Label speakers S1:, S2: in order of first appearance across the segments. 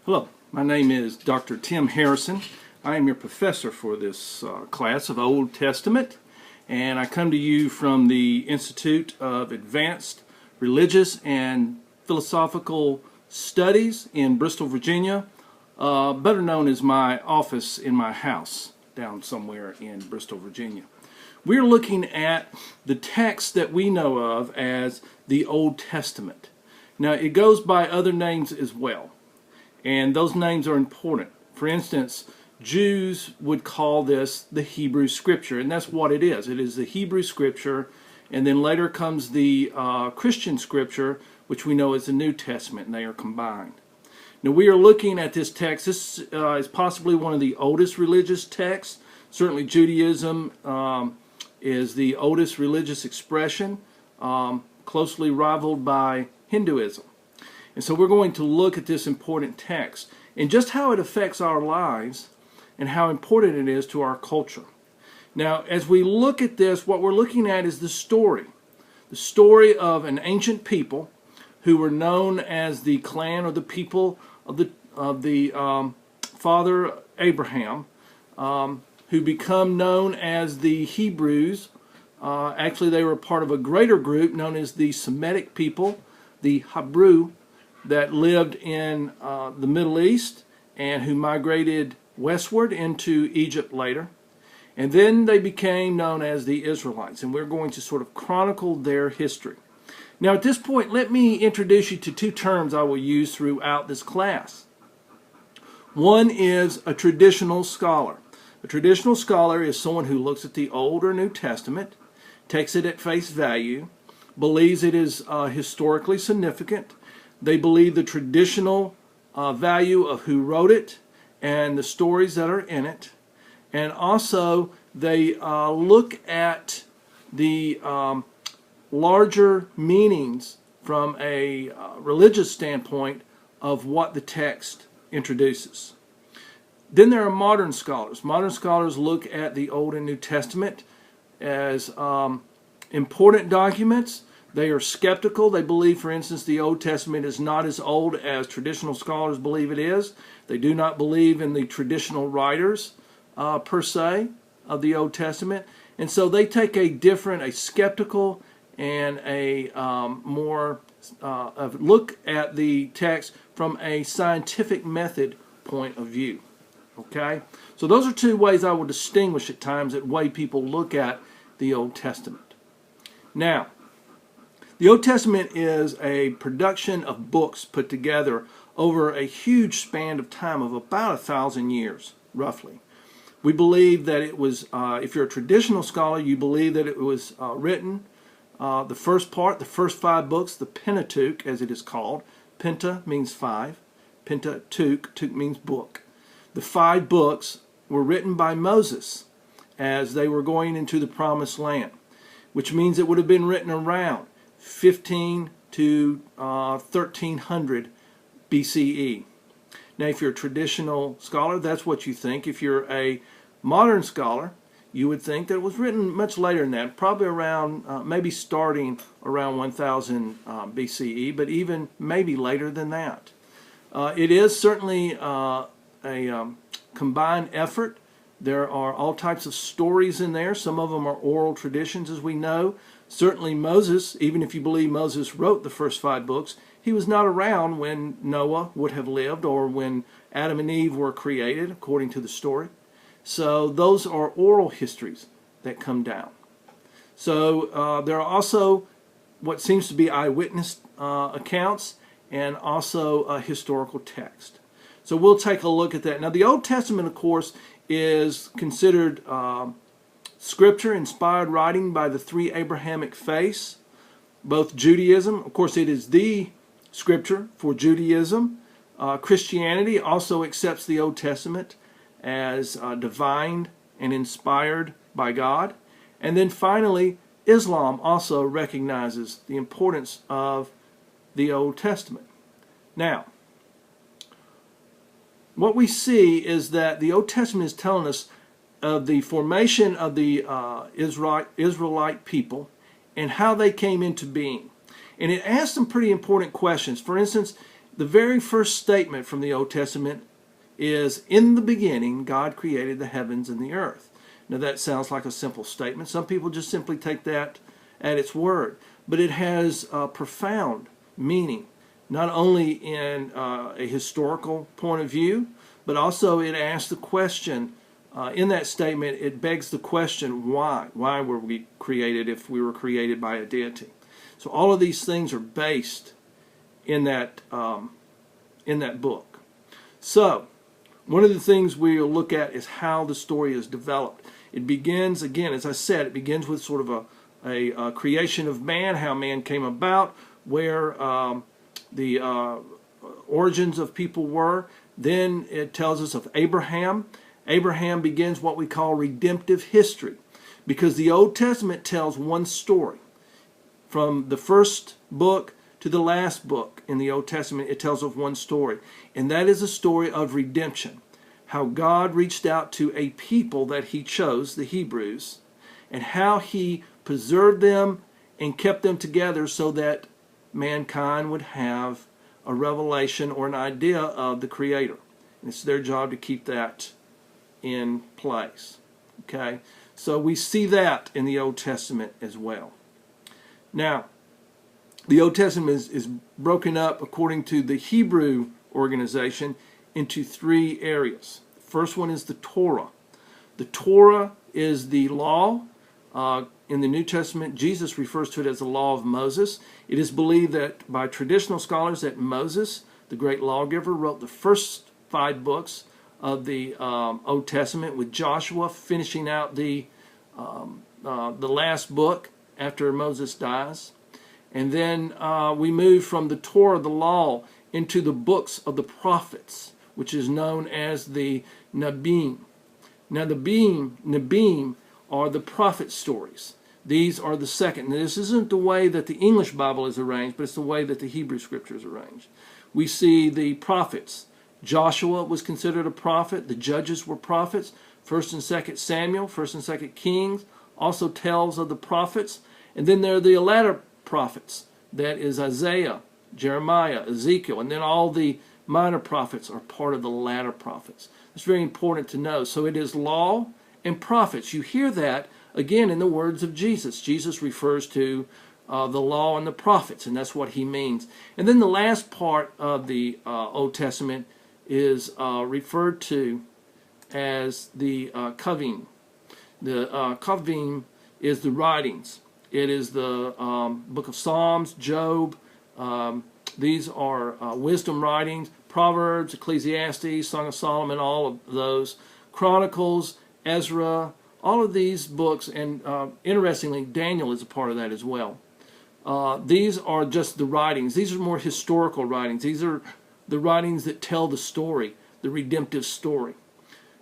S1: Hello, my name is Dr. Tim Harrison. I am your professor for this class of Old Testament, and I come to you from the Institute of Advanced Religious and Philosophical Studies in Bristol, Virginia, better known as my office in my house down somewhere in Bristol, Virginia. We're looking at the text that we know of as the Old Testament. Now, it goes by other names as well. And those names are important. For instance, Jews would call this the Hebrew Scripture, and that's what it is. It is the Hebrew Scripture, and then later comes the Christian Scripture, which we know as the New Testament, and they are combined. Now, we are looking at this text. This is possibly one of the oldest religious texts. Certainly, Judaism is the oldest religious expression, closely rivaled by Hinduism. And so we're going to look at this important text and just how it affects our lives and how important it is to our culture. Now, as we look at this, what we're looking at is the story of an ancient people who were known as the clan or the people of the father Abraham, who become known as the Hebrews. Actually, they were part of a greater group known as the Semitic people, the Hebrew, that lived in the Middle East and who migrated westward into Egypt later. And then they became known as the Israelites, and we're going to sort of chronicle their history. Now, at this point, let me introduce you to two terms I will use throughout this class. One is a traditional scholar. A traditional scholar is someone who looks at the Old or New Testament, takes it at face value, believes it is historically significant. They believe the traditional value of who wrote it and the stories that are in it. And also, they look at the larger meanings from a religious standpoint of what the text introduces. Then there are modern scholars. Modern scholars look at the Old and New Testament as important documents. They are skeptical. They believe, for instance, the Old Testament is not as old as traditional scholars believe it is. They do not believe in the traditional writers, per se, of the Old Testament. And so they take a skeptical and a more look at the text from a scientific method point of view. Okay? So those are two ways I will distinguish at times the way people look at the Old Testament. Now, the Old Testament is a production of books put together over a huge span of time of about 1,000 years, roughly. We believe that it was, if you're a traditional scholar, you believe that it was written, the first part, the first 5 books, the Pentateuch, as it is called. Penta means 5. Pentateuch, Tuch means book. The 5 books were written by Moses as they were going into the Promised Land, which means it would have been written around 15 to 1300 BCE. Now, if you're a traditional scholar, that's what you think. If you're a modern scholar, you would think that it was written much later than that, probably around, maybe starting around 1000 BCE, but even maybe later than that. It is certainly a combined effort. There are all types of stories in there. Some of them are oral traditions, as we know. Certainly Moses, even if you believe Moses wrote the first 5 books, he was not around when Noah would have lived or when Adam and Eve were created, according to the story. So those are oral histories that come down. So there are also what seems to be eyewitness accounts and also a historical text. So we'll take a look at that. Now, the Old Testament, of course, is considered Scripture-inspired writing by the 3 Abrahamic faiths, both Judaism. Of course, it is the Scripture for Judaism. Christianity also accepts the Old Testament as divine and inspired by God. And then finally, Islam also recognizes the importance of the Old Testament. Now, what we see is that the Old Testament is telling us of the formation of the Israelite people and how they came into being. And it asks some pretty important questions. For instance, The very first statement from the Old Testament is, in the beginning, God created the heavens and the earth. Now that sounds like a simple statement. Some people just simply take that at its word. But it has a profound meaning, not only in a historical point of view, but also it asks the question, in that statement, it begs the question, why? Why were we created if we were created by a deity? So all of these things are based in that book. So one of the things we'll look at is how the story is developed. It begins, again, as I said, it begins with sort of a creation of man, how man came about, where the origins of people were. Then it tells us of Abraham. Abraham begins what we call redemptive history, because the Old Testament tells one story. From the first book to the last book in the Old Testament, it tells of one story, and that is a story of redemption. How God reached out to a people that he chose, the Hebrews, and how he preserved them and kept them together so that mankind would have a revelation or an idea of the Creator. And it's their job to keep that in place. Okay? So we see that in the Old Testament as well. Now, the Old Testament is broken up according to the Hebrew organization into three areas. The first one is the Torah. The Torah is the law. In the New Testament, Jesus refers to it as the law of Moses. It is believed that by traditional scholars that Moses, the great lawgiver, wrote the first 5 books of the Old Testament, with Joshua finishing out the last book after Moses dies. And then we move from the Torah, the law, into the books of the prophets, which is known as the Nabim. Now the Nabim are the prophet stories. These are the second. Now, this isn't the way that the English Bible is arranged, but it's the way that the Hebrew Scripture is arranged. We see the prophets. Joshua was considered a prophet. The judges were prophets. 1st and 2nd Samuel, 1st and 2nd Kings also tells of the prophets. And then there are the latter prophets. That is Isaiah, Jeremiah, Ezekiel, and then all the minor prophets are part of the latter prophets. It's very important to know. So it is law and prophets. You hear that again in the words of Jesus. Jesus refers to the law and the prophets, and that's what he means. And then the last part of the Old Testament is referred to as the Kavim. The Kavim is the writings. It is the book of Psalms, Job. These are wisdom writings, Proverbs, Ecclesiastes, Song of Solomon, all of those. Chronicles, Ezra, all of these books, and interestingly, Daniel is a part of that as well. These are just the writings. These are more historical writings. These are the writings that tell the story, the redemptive story,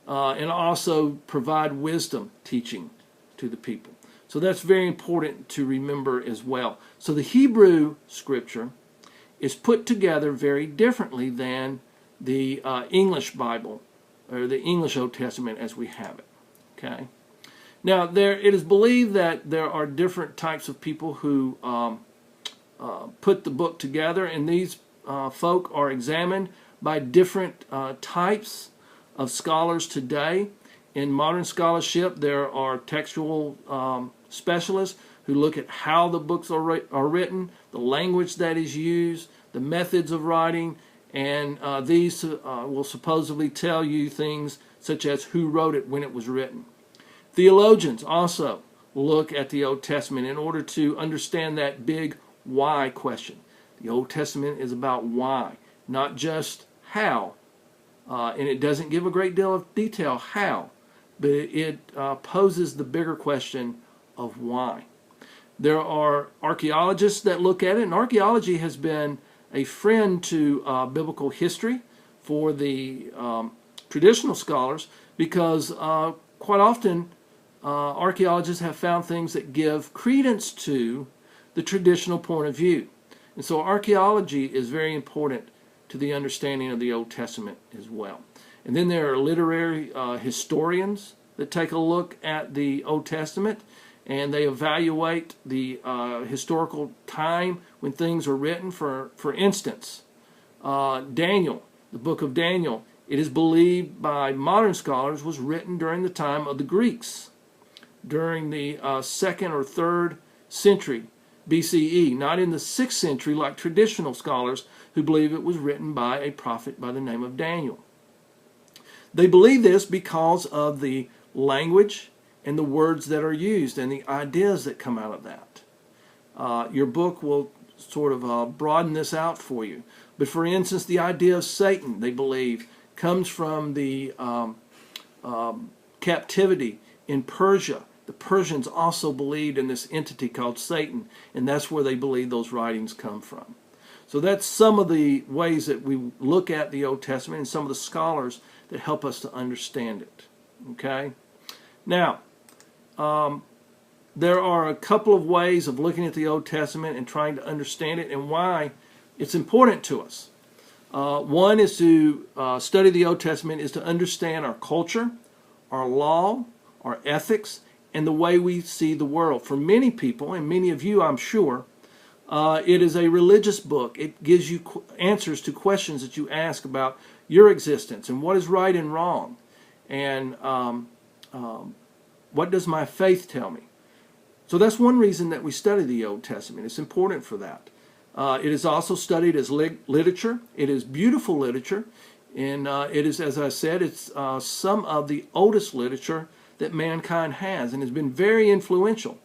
S1: and also provide wisdom teaching to the people. So that's very important to remember as well. So the Hebrew Scripture is put together very differently than the English Bible, or the English Old Testament as we have it. Okay. Now, it is believed that there are different types of people who put the book together, and these folk are examined by different types of scholars today. In modern scholarship, there are textual specialists who look at how the books are written, the language that is used, the methods of writing, and these will supposedly tell you things such as who wrote it when it was written. Theologians also look at the Old Testament in order to understand that big why question. The Old Testament is about why, not just how. And it doesn't give a great deal of detail how, but it poses the bigger question of why. There are archaeologists that look at it, and archaeology has been a friend to biblical history for the traditional scholars, because quite often archaeologists have found things that give credence to the traditional point of view. And so archaeology is very important to the understanding of the Old Testament as well. And then there are literary historians that take a look at the Old Testament, and they evaluate the historical time when things are written. For instance, Daniel, the book of Daniel, it is believed by modern scholars was written during the time of the Greeks, during the 2nd or 3rd century BCE, not in the 6th century like traditional scholars who believe it was written by a prophet by the name of Daniel. They believe this because of the language and the words that are used and the ideas that come out of that. Your book will sort of broaden this out for you. But for instance, the idea of Satan, they believe, comes from the captivity in Persia. The Persians also believed in this entity called Satan, and that's where they believe those writings come from. So that's some of the ways that we look at the Old Testament and some of the scholars that help us to understand it. Okay? Now, there are a couple of ways of looking at the Old Testament and trying to understand it and why it's important to us. One is to study the Old Testament is to understand our culture, our law, our ethics, and the way we see the world. For many people, and many of you I'm sure, it is a religious book. It gives you answers to questions that you ask about your existence and what is right and wrong. And what does my faith tell me? So that's one reason that we study the Old Testament. It's important for that. It is also studied as literature. It is beautiful literature. And it is, as I said, it's some of the oldest literature that mankind has and has been very influential.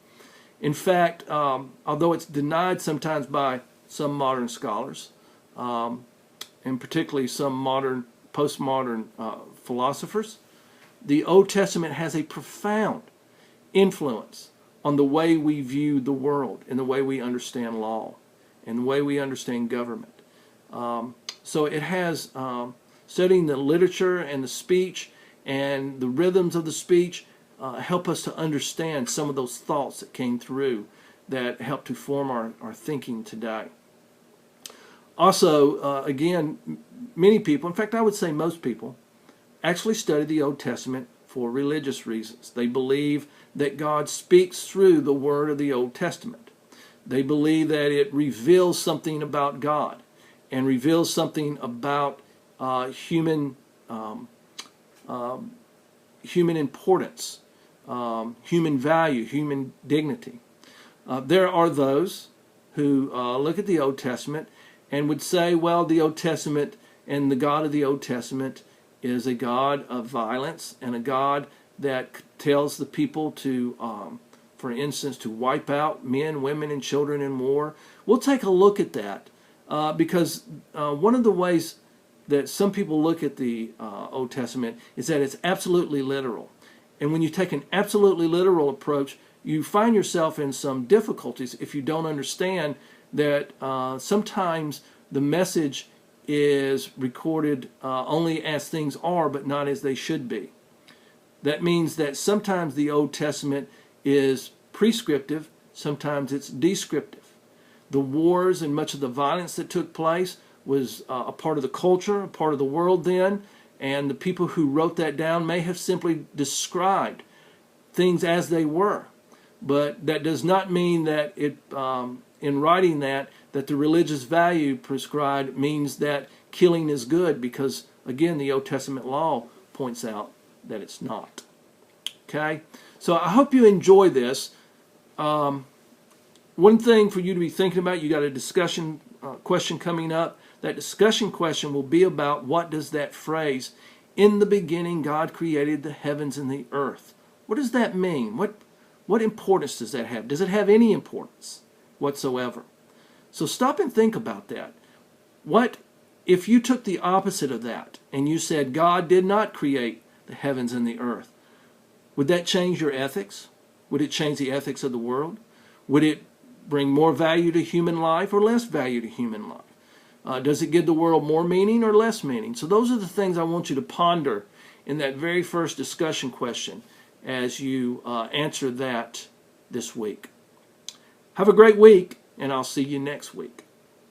S1: In fact, although it's denied sometimes by some modern scholars, and particularly some modern, postmodern philosophers, the Old Testament has a profound influence on the way we view the world and the way we understand law and the way we understand government. So it has, studying the literature and the speech and the rhythms of the speech help us to understand some of those thoughts that came through that help to form our thinking today. Also, again, many people, in fact I would say most people, actually study the Old Testament for religious reasons. They believe that God speaks through the word of the Old Testament. They believe that it reveals something about God and reveals something about human importance, human value, human dignity. There are those who look at the Old Testament and would say, well, the Old Testament and the God of the Old Testament is a God of violence and a God that tells the people to, for instance, to wipe out men, women, and children in war. We'll take a look at that because one of the ways that some people look at the Old Testament is that it's absolutely literal. And when you take an absolutely literal approach, you find yourself in some difficulties if you don't understand that sometimes the message is recorded only as things are, but not as they should be. That means that sometimes the Old Testament is prescriptive, sometimes it's descriptive. The wars and much of the violence that took place was a part of the culture, a part of the world then, and the people who wrote that down may have simply described things as they were. But that does not mean that it, in writing that the religious value prescribed means that killing is good, because again the Old Testament law points out that it's not. Okay? So I hope you enjoy this. One thing for you to be thinking about, you got a discussion question coming up. That discussion question will be about what does that phrase, in the beginning God created the heavens and the earth. What does that mean? What importance does that have? Does it have any importance whatsoever? So stop and think about that. What if you took the opposite of that and you said God did not create the heavens and the earth? Would that change your ethics? Would it change the ethics of the world? Would it bring more value to human life or less value to human life? Does it give the world more meaning or less meaning? So those are the things I want you to ponder in that very first discussion question as you answer that this week. Have a great week, and I'll see you next week.